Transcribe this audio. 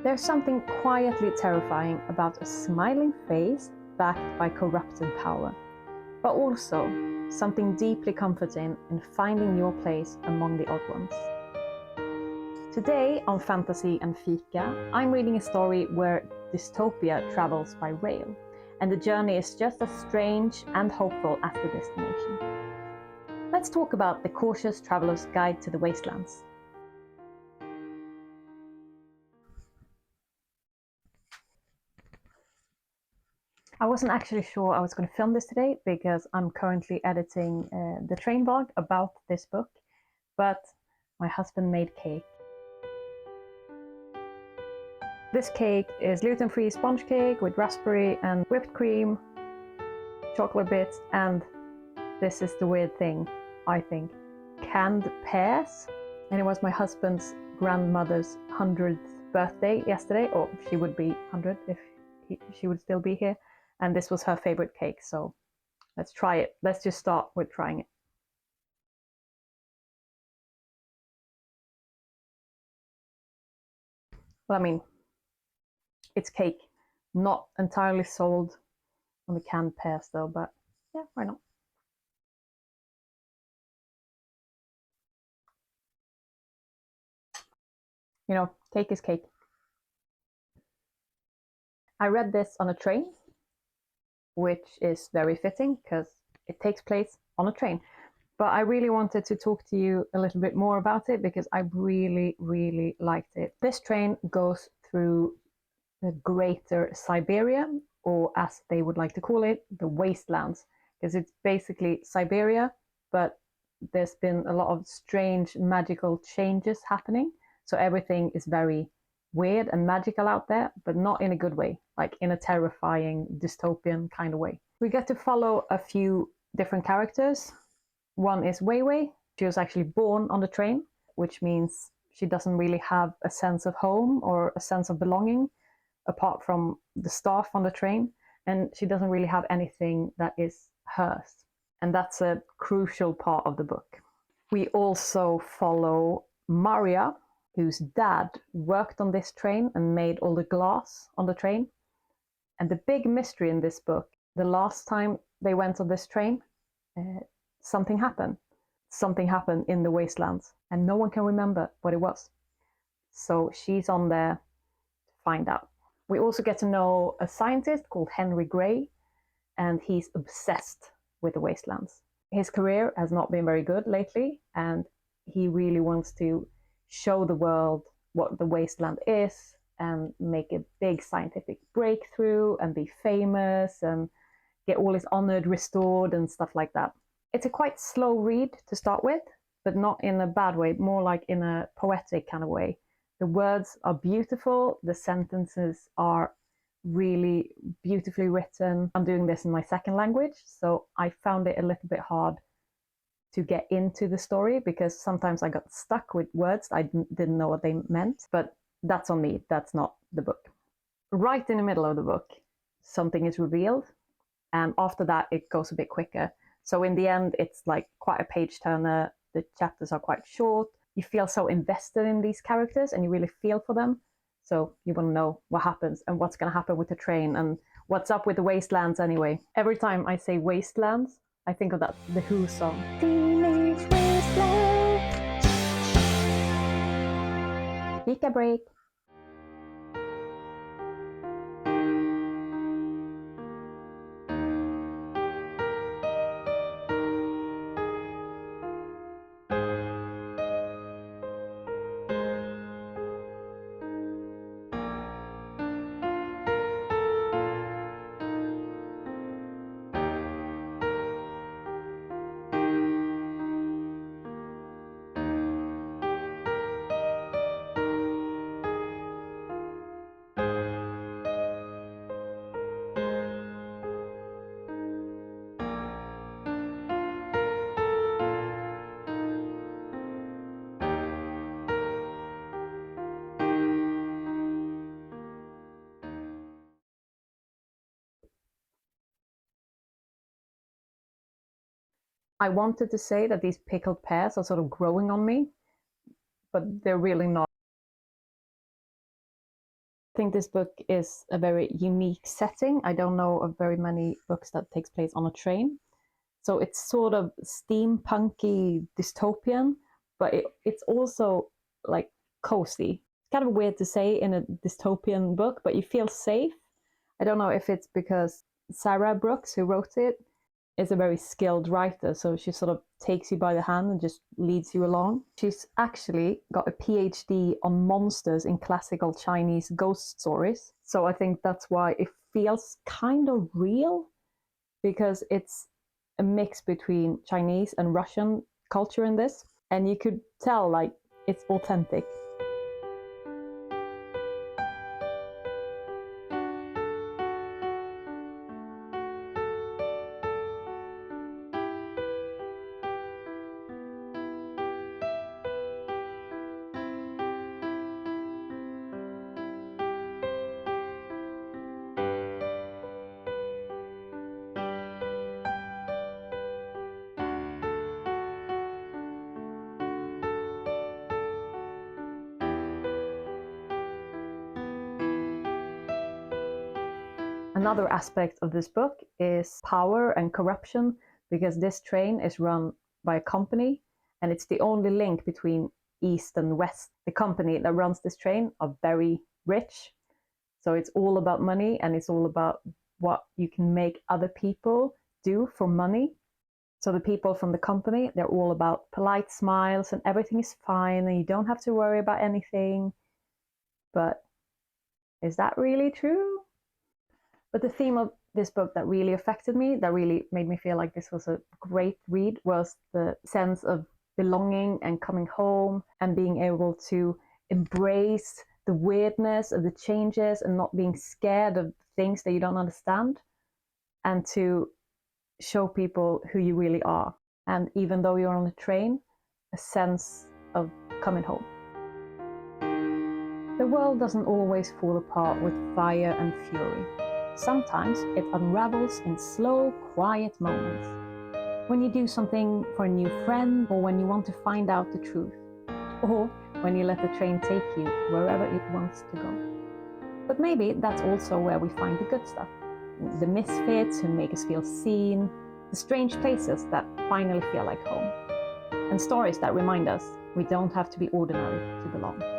There's something quietly terrifying about a smiling face backed by corrupted power, but also something deeply comforting in finding your place among the odd ones. Today on Fantasy and Fika, I'm reading a story where dystopia travels by rail, and the journey is just as strange and hopeful as the destination. Let's talk about The Cautious Traveler's Guide to the Wastelands. I wasn't actually sure I was going to film this today because I'm currently editing the train vlog about this book, but my husband made cake. This cake is gluten-free sponge cake with raspberry and whipped cream, chocolate bits, and this is the weird thing, I think, canned pears. And it was my husband's grandmother's 100th birthday yesterday, or she would be 100 if she would still be here. And this was her favorite cake, so let's try it. Let's just start with trying it. Well, I mean, it's cake, not entirely sold on the canned pears though, but yeah, why not? You know, cake is cake. I read this on a train, which is very fitting because it takes place on a train. But I really wanted to talk to you a little bit more about it because I really, really liked it. This train goes through the Greater Siberia, or as they would like to call it, the Wastelands, because it's basically Siberia, but there's been a lot of strange magical changes happening. So everything is very weird and magical out there, but not in a good way, like in a terrifying dystopian kind of way. We get to follow a few different characters. One is Wei Wei. She was actually born on the train, which means she doesn't really have a sense of home or a sense of belonging apart from the staff on the train, and she doesn't really have anything that is hers. And that's a crucial part of the book. We also follow Maria, whose dad worked on this train and made all the glass on the train. And the big mystery in this book, the last time they went on this train, something happened. Something happened in the Wastelands, and no one can remember what it was. So she's on there to find out. We also get to know a scientist called Henry Gray, and he's obsessed with the Wastelands. His career has not been very good lately, and he really wants to show the world what the wasteland is and make a big scientific breakthrough and be famous and get all his honor restored and stuff like that. It's a quite slow read to start with, but not in a bad way, more like in a poetic kind of way. The words are beautiful, the sentences are really beautifully written. I'm doing this in my second language, so I found it a little bit hard to get into the story because sometimes I got stuck with words I didn't know what they meant, but that's on me, that's not the book. Right in the middle of the book, something is revealed, and after that it goes a bit quicker. So in the end, it's like quite a page turner. The chapters are quite short. You feel so invested in these characters and you really feel for them. So you want to know what happens and what's going to happen with the train and what's up with the Wastelands anyway. Every time I say Wastelands, I think of that The Who song. Teenage Wasteland. Fika break. I wanted to say that these pickled pears are sort of growing on me, but they're really not. think this book is a very unique setting. I don't know of very many books that takes place on a train. So it's sort of steampunky dystopian, but it's also like cozy. It's kind of weird to say in a dystopian book, but you feel safe. I don't know if it's because Sarah Brooks, who wrote it, is a very skilled writer, so she sort of takes you by the hand and just leads you along. She's actually got a PhD on monsters in classical Chinese ghost stories. So I think that's why it feels kind of real, because it's a mix between Chinese and Russian culture in this, and you could tell like it's authentic. Another aspect of this book is power and corruption, because this train is run by a company and it's the only link between East and West. The company that runs this train are very rich, so it's all about money, and it's all about what you can make other people do for money. So the people from the company, they're all about polite smiles and everything is fine and you don't have to worry about anything. But is that really true? But the theme of this book that really affected me, that really made me feel like this was a great read, was the sense of belonging and coming home and being able to embrace the weirdness of the changes and not being scared of things that you don't understand, and to show people who you really are. And even though you're on a train, a sense of coming home. The world doesn't always fall apart with fire and fury. Sometimes it unravels in slow, quiet moments. When you do something for a new friend, or when you want to find out the truth, or when you let the train take you wherever it wants to go. But maybe that's also where we find the good stuff. The misfits who make us feel seen, the strange places that finally feel like home, and stories that remind us we don't have to be ordinary to belong.